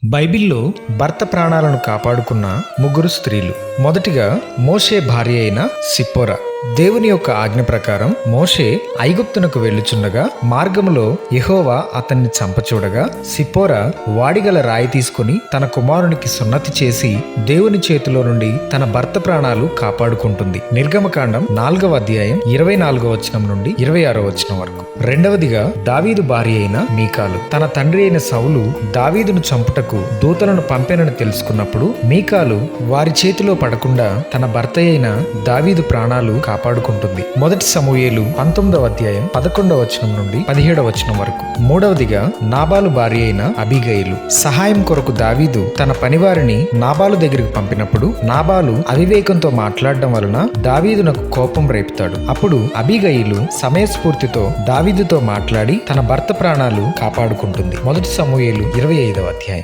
బైబిల్లో భర్త ప్రాణాలను కాపాడుకున్న ముగ్గురు స్త్రీలు. మొదటిగా మోషే భార్య అయిన సిప్పోరా. దేవుని యొక్క ఆజ్ఞ ప్రకారం మోషే ఐగుప్తునకు వెళ్ళుచుండగా మార్గములో యెహోవా అతన్ని చంపచూడగా సిప్పోరా వాడిగల రాయి తీసుకుని తన కుమారునికి సున్నతి చేసి దేవుని చేతిలో నుండి తన భర్త ప్రాణాలు కాపాడుకుంటుంది. నిర్గమకాండం 4వ అధ్యాయం 24వ వచనం నుండి 26వ వచనం వరకు. రెండవదిగా దావీదు భార్య అయిన మీకాలు. తన తండ్రి అయిన సౌలు దావీదును చంపుటకు దూతలను పంపెనని తెలుసుకున్నప్పుడు మీకాలు వారి చేతిలో పడకుండా తన భర్త అయిన దావీదు ప్రాణాలు కాపాడుకుంటుంది. మొదటి సమూయేలు 19వ అధ్యాయం 11వ వచనం నుండి 17వ వచనం వరకు. మూడవదిగా నాబాలు భార్య అయిన అబీగయిలు. సహాయం కొరకు దావీదు తన పనివారిని నాబాలు దగ్గరికి పంపినప్పుడు నాబాలు అవివేకంతో మాట్లాడడం వలన దావీదునకు కోపం రేపుతాడు. అప్పుడు అబీగయిలు సమయస్ఫూర్తితో దావీదుతో మాట్లాడి తన భర్త ప్రాణాలు కాపాడుకుంటుంది. మొదటి సమూయేలు 25వ అధ్యాయం.